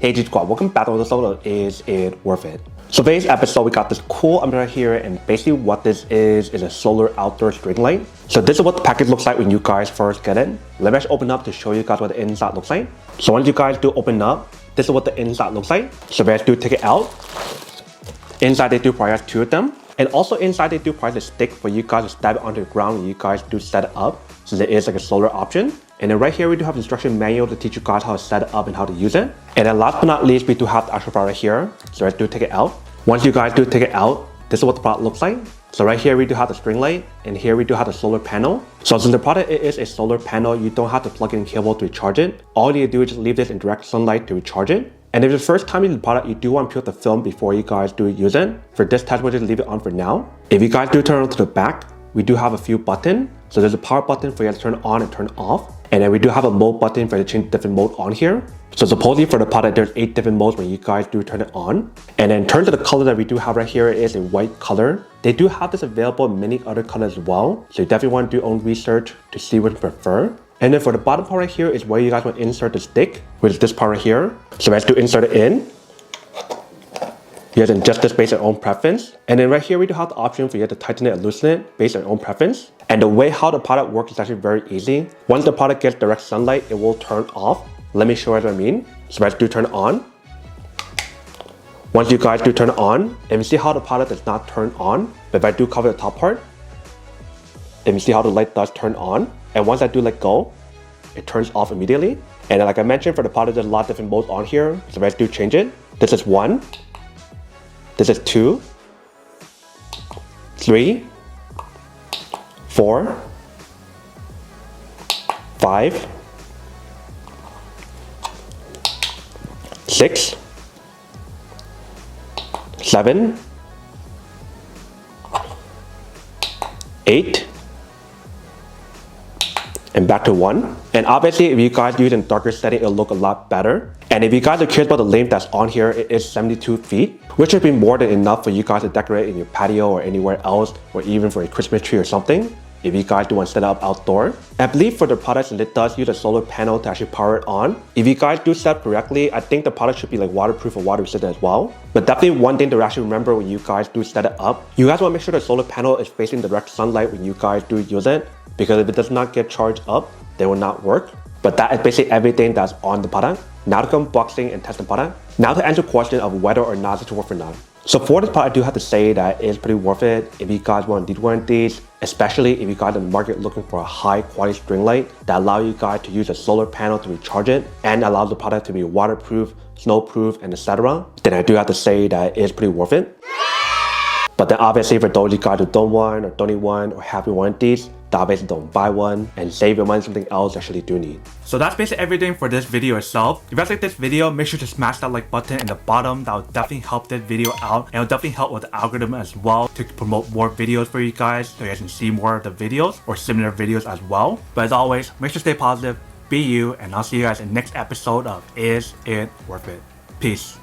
Hey G Squad, welcome back to the solo. Is it worth it? So today's episode, we got this cool umbrella here, and basically what this is a solar outdoor string light. So this is what the package looks like when you guys first get it. Let me just open up to show you guys what the inside looks like. So once you guys do open up, this is what the inside looks like. So let's do take it out. Inside they do probably have two of them. And also inside they do probably a stick for you guys to stab it onto the ground when you guys do set it up. So there is like a solar option. And then right here we do have instruction manual to teach you guys how to set it up and how to use it. And then last but not least, we do have the actual product here. So let's do take it out. Once you guys do take it out, this is what the product looks like. So right here we do have the string light, and here we do have the solar panel. So since the product is a solar panel, you don't have to plug in a cable to recharge it. All you do is just leave this in direct sunlight to recharge it. And if it's the first time you use the product, you do want to peel the film before you guys do use it. For this test, we'll just leave it on for now. If you guys do turn it to the back, we do have a few buttons. So there's a power button for you to turn on and turn off. And then we do have a mode button for you to change different mode on here. So supposedly for the product, there's 8 different modes when you guys do turn it on. And then in terms of the color that we do have right here is a white color. They do have this available in many other colors as well. So you definitely want to do your own research to see what you prefer. And then for the bottom part right here is where you guys want to insert the stick, which is this part right here. So let's do insert it in. You guys adjust this based on your own preference. And then right here, we do have the option for you to tighten it and loosen it based on your own preference. And the way how the product works is actually very easy. Once the product gets direct sunlight, it will turn off. Let me show you what I mean. So let's do turn it on. Once you guys do turn it on, and you see how the product does not turn on, but if I do cover the top part, and you see how the light does turn on, and once I do let go, it turns off immediately. And then like I mentioned, for the product, there's a lot of different modes on here. So let's do change it. This is 1. This is 2, 3, 4, 5, 6, 7, 8, and back to 1. And obviously, if you guys use in darker setting, it'll look a lot better. And if you guys are curious about the length that's on here, it is 72 feet, which should be more than enough for you guys to decorate in your patio or anywhere else, or even for a Christmas tree or something, if you guys do want to set it up outdoor. I believe for the product, since it does use a solar panel to actually power it on, if you guys do set up correctly, I think the product should be like waterproof or water resistant as well. But definitely one thing to actually remember when you guys do set it up, you guys want to make sure the solar panel is facing direct sunlight when you guys do use it, because if it does not get charged up, they will not work. But that is basically everything that's on the product. Now to come unboxing and test the product. Now to answer the question of whether or not it's worth or not. So for this product, I do have to say that it's pretty worth it if you guys want to need one of these, especially if you guys are in the market looking for a high quality string light that allow you guys to use a solar panel to recharge it and allows the product to be waterproof, snowproof, and etc. Then I do have to say that it's pretty worth it. But then obviously for those of you guys who don't want or don't need one or have one of these, obviously don't buy one and save your money on something else you actually do need. So that's basically everything for this video itself. If you guys like this video, make sure to smash that like button in the bottom. That will definitely help this video out, and it will definitely help with the algorithm as well to promote more videos for you guys so you guys can see more of the videos or similar videos as well. But as always, make sure to stay positive, be you, and I'll see you guys in the next episode of Is It Worth It? Peace.